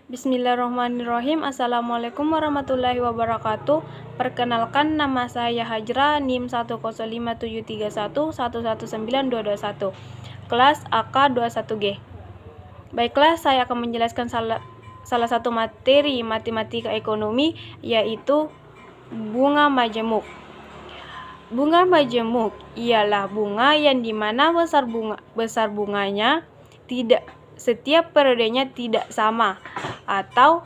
Bismillahirrahmanirrahim. Assalamualaikum warahmatullahi wabarakatuh. Perkenalkan, nama saya Hajra, NIM 1057311192221, kelas AK 21G. Baiklah, saya akan menjelaskan salah satu materi matematika ekonomi, yaitu bunga majemuk. Bunga majemuk ialah bunga yang dimana besar bunganya tidak setiap periodenya tidak sama, atau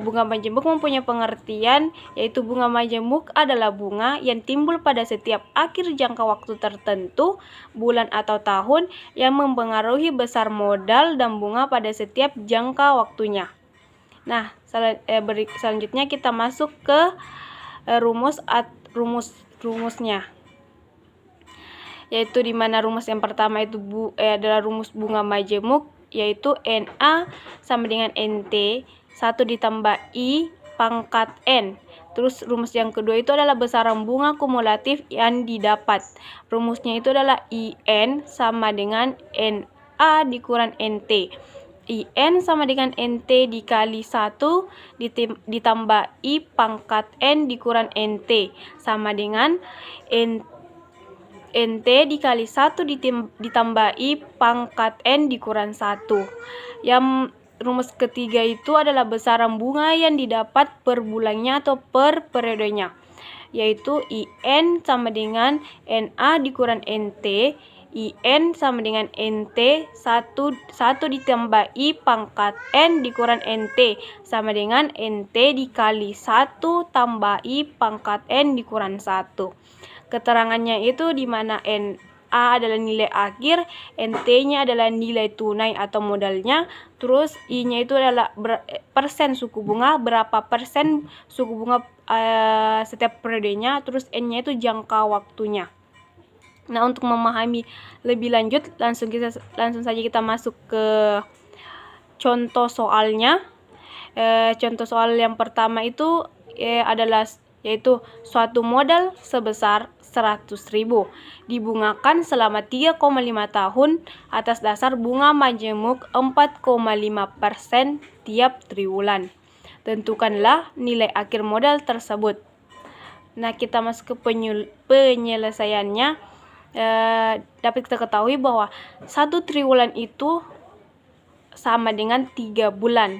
bunga majemuk mempunyai pengertian, yaitu bunga majemuk adalah bunga yang timbul pada setiap akhir jangka waktu tertentu, bulan atau tahun, yang mempengaruhi besar modal dan bunga pada setiap jangka waktunya. Nah, selanjutnya kita masuk ke rumusnya, yaitu dimana rumus yang pertama itu adalah rumus bunga majemuk, yaitu NA sama dengan NT 1 ditambah I pangkat N. Terus rumus yang kedua itu adalah besaran bunga kumulatif yang didapat. Rumusnya itu adalah IN sama dengan NA dikurang NT. IN sama dengan NT dikali 1 ditambah I pangkat N dikurang NT sama dengan NT dikali 1 ditambah I pangkat N dikurang 1. Yang rumus ketiga itu adalah besaran bunga yang didapat per bulannya atau per periodenya, yaitu IN sama dengan NA dikurang NT. IN sama dengan NT 1 ditambah I pangkat N dikurang NT sama dengan NT dikali 1 tambah I pangkat N dikurang 1. Keterangannya itu di mana NA adalah nilai akhir, NT-nya adalah nilai tunai atau modalnya, terus I-nya itu adalah persen suku bunga, berapa persen suku bunga setiap periodenya, terus N-nya itu jangka waktunya. Nah, untuk memahami lebih lanjut, langsung saja kita masuk ke contoh soalnya. Contoh soal yang pertama itu adalah yaitu suatu modal sebesar 100.000 dibungakan selama 3,5 tahun atas dasar bunga majemuk 4,5% tiap triwulan. Tentukanlah nilai akhir modal tersebut. Nah, kita masuk ke penyelesaiannya. Dapat kita ketahui bahwa 1 triwulan itu sama dengan 3 bulan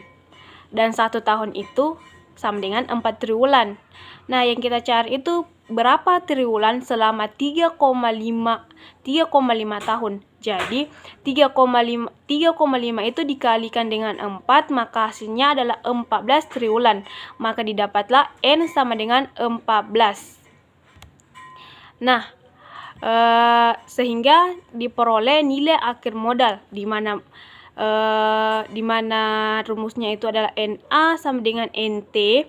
dan 1 tahun itu sama dengan 4 triwulan. Nah, yang kita cari itu berapa triwulan selama 3,5 tahun. Jadi 3,5 itu dikalikan dengan 4, maka hasilnya adalah 14 triwulan. Maka didapatlah N sama dengan 14. Nah, sehingga diperoleh nilai akhir modal di mana rumusnya itu adalah NA sama dengan NT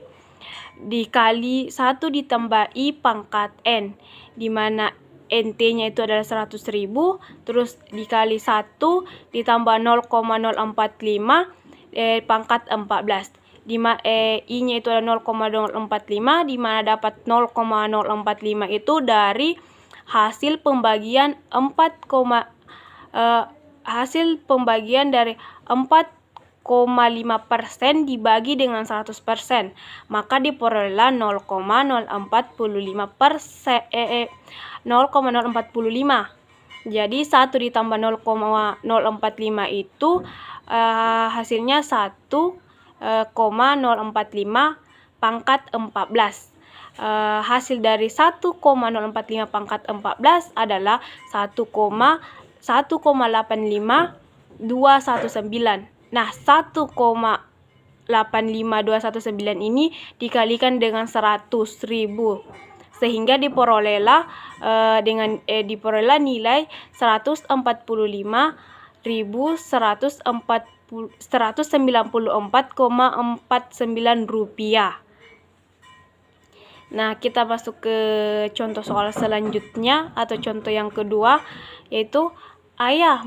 dikali 1 ditambah I pangkat N, di mana NT-nya itu adalah 100.000, terus dikali 1 ditambah 0,045 pangkat 14. I-nya itu adalah 0,045, di mana dapat 0,045 itu dari hasil pembagian hasil pembagian dari 4,5% dibagi dengan 100%, maka diperolehlah 0,045. Jadi 1 ditambah 0,045 itu hasilnya 1,045 pangkat 14. Hasil dari 1,045 pangkat 14 adalah 1,85219. Nah, 1,85219 ini dikalikan dengan 100.000, sehingga diperolehlah nilai 194.194,49 rupiah. Nah, kita masuk ke contoh soal selanjutnya atau contoh yang kedua, yaitu ayah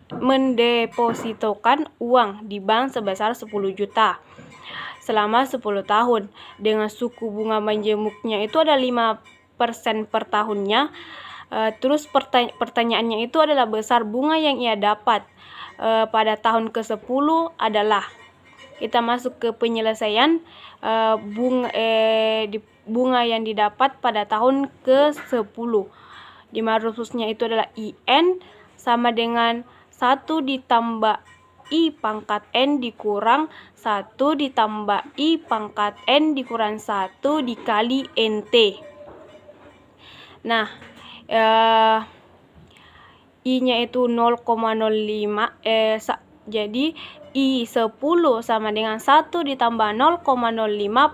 mendepositokan uang di bank sebesar 10 juta selama 10 tahun dengan suku bunga majemuknya itu ada 5% per tahunnya. Terus pertanyaannya itu adalah besar bunga yang ia dapat pada tahun ke-10 adalah kita masuk ke penyelesaian bunga yang didapat pada tahun ke-10. Di mana rumusnya itu adalah IN sama dengan 1 ditambah I pangkat N dikurang 1 ditambah I pangkat N dikurang 1 dikali NT. Nah, I-nya itu 0,05. Jadi I 10 sama dengan 1 ditambah 0,05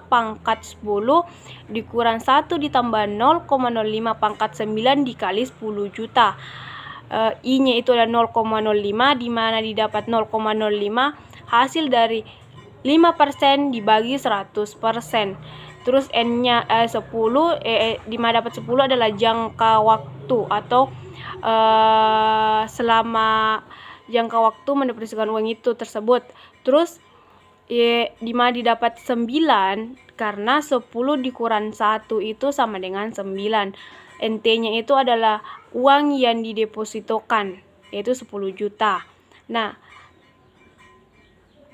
pangkat 10 dikurang 1 ditambah 0,05 pangkat 9 dikali 10 juta. I-nya itu ada 0,05, di mana didapat 0,05 hasil dari 5% dibagi 100%. Terus N-nya 10, di mana dapat 10 adalah jangka waktu atau selama jangka waktu mendeposisikan uang itu tersebut. Terus di mana didapat 9 karena 10 dikurang 1 itu sama dengan 9. NT-nya itu adalah uang yang didepositokan, yaitu 10 juta. Nah,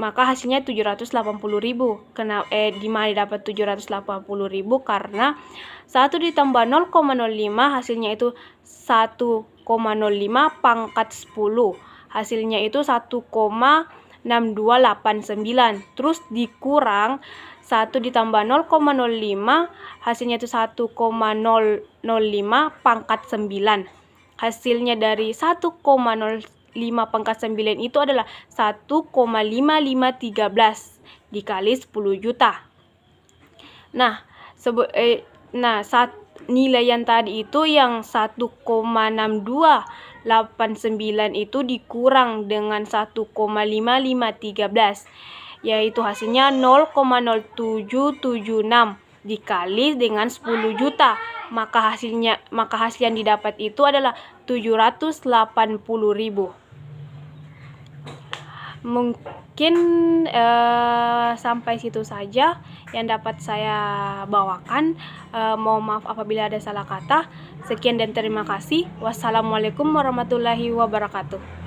maka hasilnya 780.000. Di mana didapat 780.000 karena 1 ditambah 0,05 hasilnya itu 1,05 pangkat 10. Hasilnya itu 1,6289. Terus dikurang 1 ditambah 0,05 hasilnya itu 1,005 pangkat 9. Hasilnya dari 1,05 pangkat 9 itu adalah 1,5513 dikali 10 juta. Nah, nilai yang tadi itu yang 1,6289 itu dikurang dengan 1,5513, yaitu hasilnya 0,0776 dikali dengan 10 juta. Maka hasil yang didapat itu adalah 780.000. Mungkin sampai situ saja yang dapat saya bawakan. Mohon maaf apabila ada salah kata. Sekian dan terima kasih. Wassalamualaikum warahmatullahi wabarakatuh.